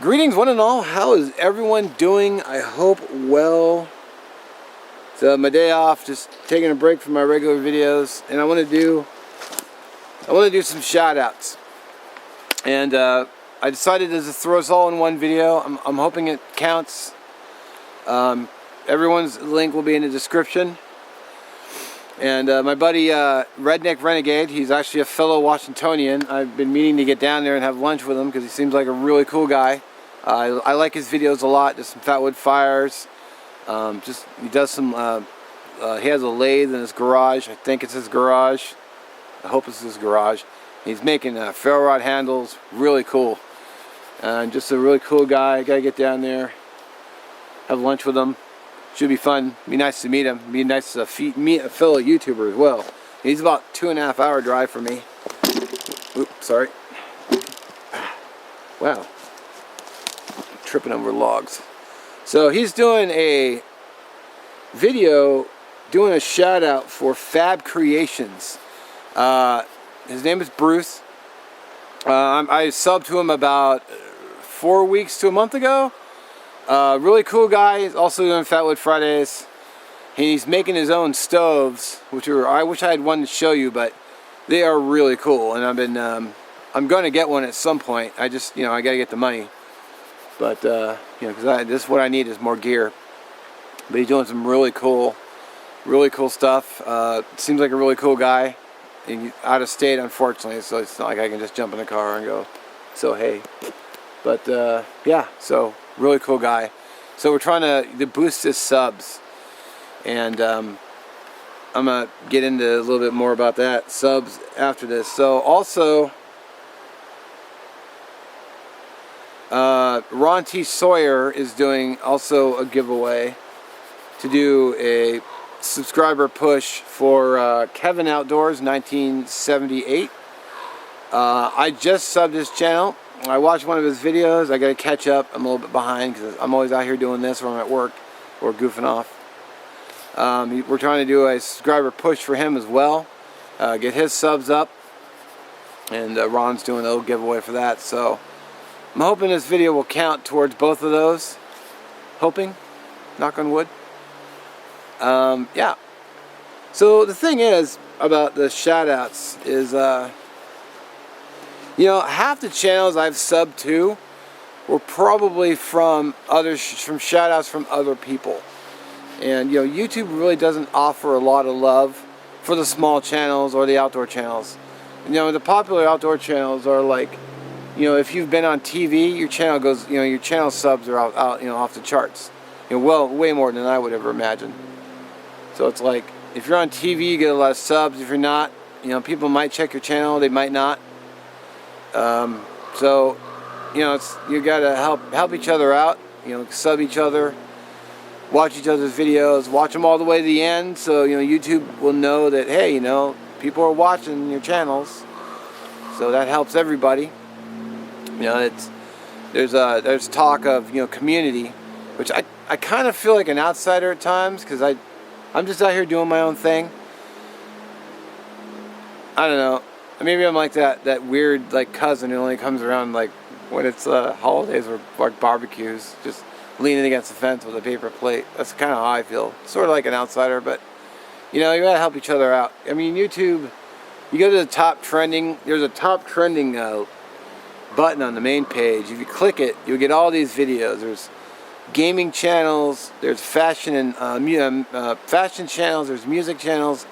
Greetings one and all, how is everyone doing? I hope well. It's my day off, just taking a break from my regular videos, and I want to do some shout outs. And I decided to just throw us all in one video. I'm hoping it counts. Everyone's link will be in the description. And my buddy Redneck Renegade, he's actually a fellow Washingtonian. I've been meaning to get down there and have lunch with him because he seems like a really cool guy. I like his videos a lot. Just some fatwood fires. He does some. He has a lathe in his garage. I think it's his garage. I hope it's his garage. He's making ferro rod handles. Really cool. Just a really cool guy. Gotta get down there, have lunch with him. Should be fun. Be nice to meet him. Be nice to meet a fellow YouTuber as well. He's about 2.5 hour drive for me. Oops, sorry. Wow. Tripping over logs. So he's doing a video, doing a shout out for Fab Creations. His name is Bruce. I subbed to him about 4 weeks to a month ago. Really cool guy. He's also doing Fatwood Fridays. He's making his own stoves, I wish I had one to show you, but they are really cool. And I'm going to get one at some point. I just, I got to get the money. But because this what I need is more gear. But he's doing some really cool stuff. Seems like a really cool guy. And he's out of state, unfortunately, so it's not like I can just jump in the car and go, so hey. But yeah, so really cool guy. So we're trying to boost his subs, and I'm gonna get into a little bit more about that subs after this. So also, Ron T Sawyer is doing also a giveaway to do a subscriber push for Kevin Outdoors 1978. I just subbed his channel. I watched one of his videos. I got to catch up. I'm a little bit behind because I'm always out here doing this when I'm at work or goofing off. We're trying to do a subscriber push for him as well. Get his subs up. And Ron's doing a little giveaway for that. So I'm hoping this video will count towards both of those. Hoping. Knock on wood. Yeah. So the thing is about the shout outs is half the channels I've subbed to were probably from shout outs from other people. And YouTube really doesn't offer a lot of love for the small channels or the outdoor channels. The popular outdoor channels are like, if you've been on TV, your channel goes, your channel subs are out off the charts. Well, way more than I would ever imagine. So it's like, if you're on TV, you get a lot of subs. If you're not, people might check your channel, they might not. So, you gotta help each other out. Sub each other, watch each other's videos, watch them all the way to the end. So YouTube will know that, hey, people are watching your channels. So that helps everybody. There's talk of community, which I kind of feel like an outsider at times because I'm just out here doing my own thing. I don't know. Maybe I'm like that weird cousin who only comes around when it's holidays or barbecues, just leaning against the fence with a paper plate. That's kind of how I feel. Sort of like an outsider, but you gotta help each other out. I mean, YouTube, you go to the top trending. There's a top trending button on the main page. If you click it, you'll get all these videos. There's gaming channels, there's fashion and fashion channels, there's music channels,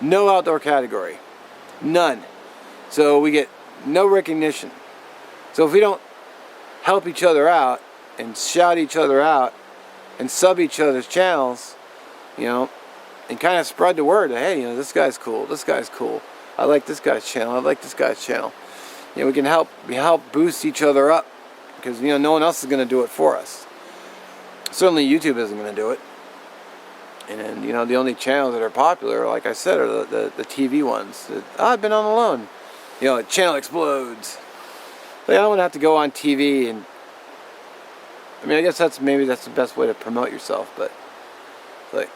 no outdoor category, none. So we get no recognition. So if we don't help each other out and shout each other out and sub each other's channels, and kind of spread the word that, hey, this guy's cool, this guy's cool, I like this guy's channel, I like this guy's channel. We can help boost each other up because no one else is going to do it for us. Certainly YouTube isn't going to do it. And the only channels that are popular, like I said, are the TV ones. I've been on alone. Channel explodes. I don't want to have to go on TV and I guess that's the best way to promote yourself, but I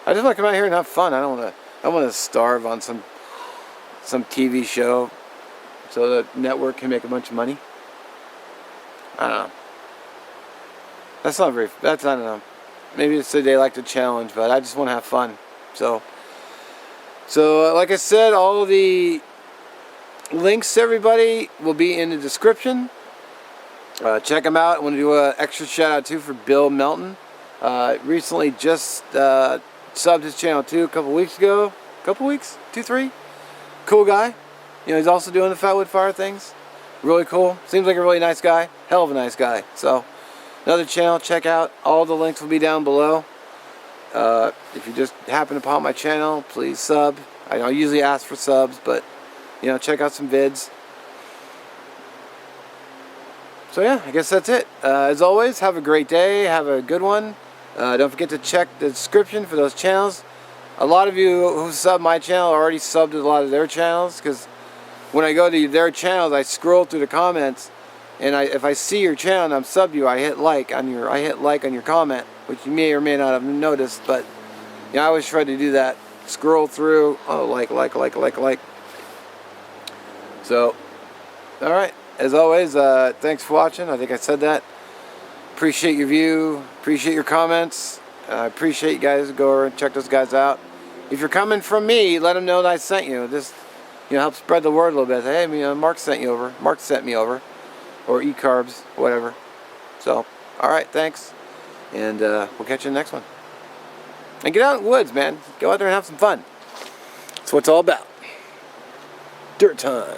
just want to come out here and have fun. I don't want to starve on some TV show so the network can make a bunch of money. I don't know. That's not very, that's, I don't know. Maybe it's they like to challenge, but I just want to have fun. So like I said, all the links to everybody will be in the description. Check them out. I want to do an extra shout out too for Bill Melton. Recently just subbed his channel too a couple weeks ago. Couple weeks? 2, 3? Cool guy. You know, he's also doing the Fatwood Fire things. Really cool. Seems like a really nice guy. Hell of a nice guy. So, another channel, check out. All the links will be down below. If you just happen upon my channel, please sub. I don't usually ask for subs, but, you know, check out some vids. So yeah, I guess that's it. As always, have a great day. Have a good one. Don't forget to check the description for those channels. A lot of you who sub my channel already subbed to a lot of their channels, because when I go to their channels, I scroll through the comments, and if I see your channel and I'm subbed you, I hit like on your comment, which you may or may not have noticed. But you know, I always try to do that. Scroll through. Oh, like. So, all right. As always, thanks for watching. I think I said that. Appreciate your view. Appreciate your comments. I appreciate you guys. Go over and check those guys out. If you're coming from me, let them know that I sent you. Just, you know, help spread the word a little bit. Hey, you know, Mark sent you over. Mark sent me over. Or Carbs, whatever. So, alright, thanks. And we'll catch you in the next one. And get out in the woods, man. Go out there and have some fun. That's what it's all about. Dirt time.